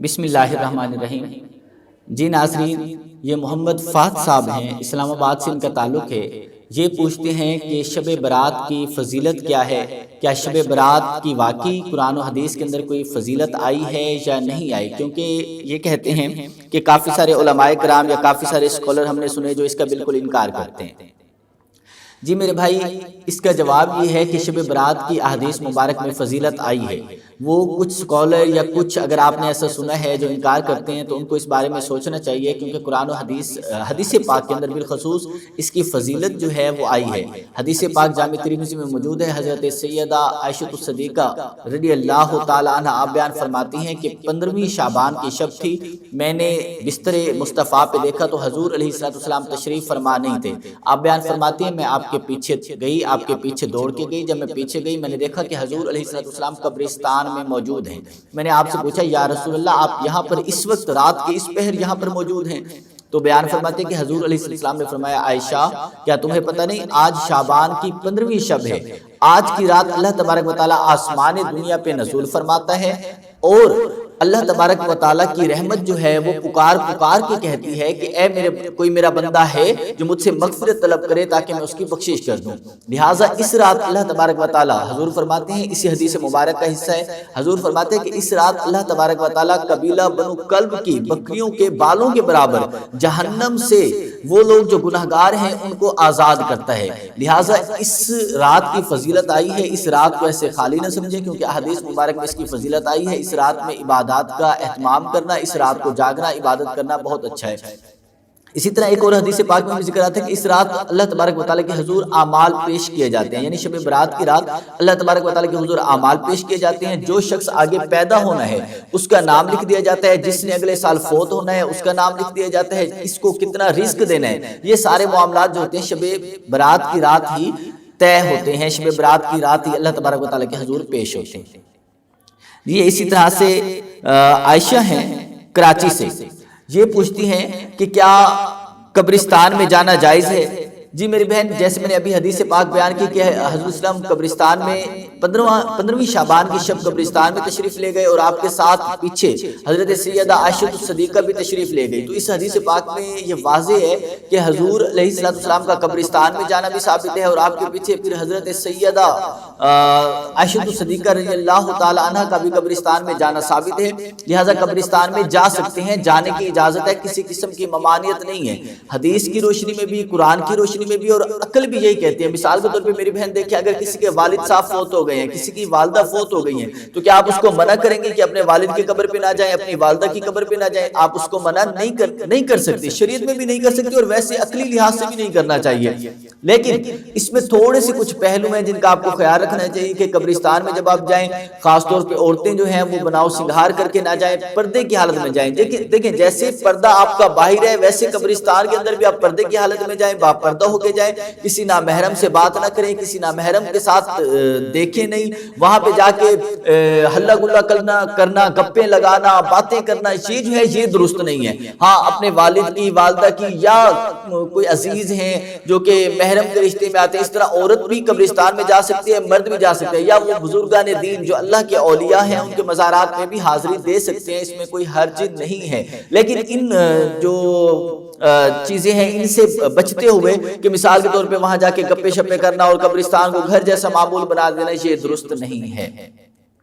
بسم اللہ الرحمن الرحیم۔ جی ناظرین، یہ محمد فہد صاحب ہیں، اسلام آباد سے ان کا تعلق ہے۔ یہ پوچھتے ہیں کہ شب برات کی فضیلت کیا ہے؟ کیا شب برات کی واقعی قرآن و حدیث کے اندر کوئی فضیلت آئی ہے یا نہیں آئی؟ کیونکہ یہ کہتے ہیں کہ کافی سارے علماء کرام یا کافی سارے اسکالر ہم نے سنے جو اس کا بالکل انکار کرتے ہیں۔ جی میرے بھائی، اس کا جواب یہ ہے کہ شب برات کی احادیث مبارک میں فضیلت آئی ہے۔ وہ کچھ سکولر یا کچھ اگر آپ نے ایسا سنا ہے جو انکار کرتے ہیں تو ان کو اس بارے میں سوچنا چاہیے، کیونکہ قرآن و حدیث پاک کے اندر بالخصوص اس کی فضیلت جو ہے وہ آئی ہے۔ حدیث پاک جامع ترمذی میں موجود ہے۔ حضرت سیدہ عائشہ الصدیقہ رضی اللہ تعالی عنہ آپ بیان فرماتی ہیں کہ 15ویں شعبان کی شب تھی، میں نے بستر مصطفیٰ پہ دیکھا تو حضور علیہ السلام تشریف فرما نہیں تھے۔ آپ بیان فرماتی ہیں میں آپ کے پیچھے گئی، آپ کے پیچھے دوڑ کے گئی۔ جب میں پیچھے گئی میں نے دیکھا کہ حضور علیہ السلام قبرستان میں موجود ہیں۔ میں نے آپ سے پوچھا یا رسول اللہ، آپ یہاں پر اس وقت رات کے اس پہر یہاں پر موجود ہیں؟ تو بیان فرماتے ہیں کہ حضور علیہ السلام نے فرمایا عائشہ، کیا تمہیں پتہ نہیں آج شعبان کی 15ویں شب ہے؟ آج کی رات اللہ تبارک و تعالیٰ آسمان دنیا پہ نزول فرماتا ہے اور اللہ تبارک و تعالیٰ کی رحمت جو ہے وہ پکار کے کہتی ہے کہ اے کوئی میرا بندہ ہے جو مجھ سے مغفرت طلب کرے تاکہ میں اس کی بخشش کر دوں۔ لہٰذا اس رات اللہ تبارک و تعالیٰ، حضور فرماتے ہیں اسی حدیث مبارک کا حصہ ہے، حضور فرماتے ہیں کہ اس رات اللہ تبارک و تعالیٰ قبیلہ بنو کلب کی بکریوں کے بالوں کے برابر جہنم سے وہ لوگ جو گناہگار ہیں ان کو آزاد کرتا ہے۔ لہٰذا اس رات کی فضیلت آئی ہے، اس رات کو ایسے خالی نہ سمجھیں، کیونکہ احادیث مبارک میں اس کی فضیلت آئی ہے۔ اس رات میں عبادات کا اہتمام کرنا، اس رات کو جاگنا، عبادت کرنا بہت اچھا ہے۔ اسی طرح ایک اور حدیث پاک میں بھی ذکر آتا ہے کہ اس رات اللہ تبارک و تعالیٰ کے حضور اعمال پیش کیے جاتے ہیں، یعنی شب برات کی رات اللہ تبارک و تعالیٰ کے حضور اعمال پیش کیے جاتے ہیں۔ جو شخص آگے پیدا ہونا ہے اس کا نام لکھ دیا جاتا ہے، جس نے اگلے سال فوت ہونا ہے اس کا نام لکھ دیا جاتا ہے، اس کو کتنا رزق دینا ہے، یہ سارے معاملات جو ہوتے ہیں شب برات کی رات ہی طے ہوتے ہیں، شب برات کی رات ہی اللہ تبارک و تعالیٰ کے حضور پیش ہوتے ہیں۔ یہ اسی طرح سے عائشہ ہیں کراچی سے، یہ پوچھتی ہیں کہ کیا قبرستان میں جانا جائز ہے؟ جی میری بہن، جیسے میں نے ابھی حدیث پاک بیان کی کہ حضرت اسلام قبرستان میں 15ویں شعبان کی شب قبرستان میں تشریف لے گئے اور آپ کے ساتھ پیچھے حضرت سیدہ عائشہ الصدیقہ بھی تشریف لے گئی۔ تو اس حدیث پاک میں یہ واضح ہے کہ حضور علیہ السلام کا قبرستان میں جانا بھی ثابت ہے اور آپ کے پیچھے پھر حضرت سیدہ عائشہ الصدیقہ رضی اللہ تعالی عنہ کا بھی قبرستان میں جانا ثابت ہے۔ لہٰذا قبرستان میں جا سکتے ہیں، جانے کی اجازت ہے، کسی قسم کی ممانعت نہیں ہے۔ حدیث کی روشنی میں بھی، قرآن کی روشنی میں بھی اور عقل بھی یہی کہتی ہے۔ مثال کے طور پہ میری بہن دیکھیں، اگر کسی کے والد صاحب فوت ہو گئے ہیں، کسی کی والدہ فوت ہو گئی ہیں، تو کیا آپ اس کو منع کریں گے کہ اپنے والد کی قبر پہ نہ جائیں، اپنی والدہ کی قبر پہ نہ جائیں؟ آپ اس کو منع نہیں کر سکتے، شریعت میں بھی نہیں کر سکتے اور ویسے عقلی لحاظ سے بھی نہیں کرنا چاہیے۔ لیکن اس میں تھوڑے سے کچھ پہلو ہیں جن کا آپ کو خیال رکھنا چاہیے کہ قبرستان میں جب آپ جائیں، خاص طور پہ عورتیں جو ہیں وہ بناؤ سنگھار کر کے نہ جائیں، پردے کی حالت میں جائیں۔ دیکھیں جیسے پردہ آپ کا باہر ہے ویسے قبرستان کے اندر بھی آپ پردے کی حالت میں جائیں، با پردہ ہو کے جائیں، کسی نامحرم سے بات نہ کریں، کسی نامحرم کے ساتھ دیکھیں نہیں، وہاں پہ جا کے ہلا گلا کرنا، گپیں لگانا، باتیں کرنا، یہ جو ہے یہ درست نہیں ہے۔ ہاں اپنے والد کی، والدہ کی یا کوئی عزیز ہیں جو کہ محرم کے رشتے میں آتے ہیں، اس طرح عورت بھی قبرستان میں جا سکتی ہے، مرد بھی جا سکتے ہیں، یا وہ بزرگان دین جو اللہ کے اولیاء ہیں ان کے مزارات میں بھی حاضری دے سکتے ہیں، اس میں کوئی حرج نہیں ہے۔ لیکن ان جو چیزیں ہیں ان سے بچتے ہوئے کہ مثال کے طور پہ وہاں جا کے گپے شپے کرنا اور قبرستان کو گھر جیسا معمول بنا دینا، یہ درست نہیں ہے۔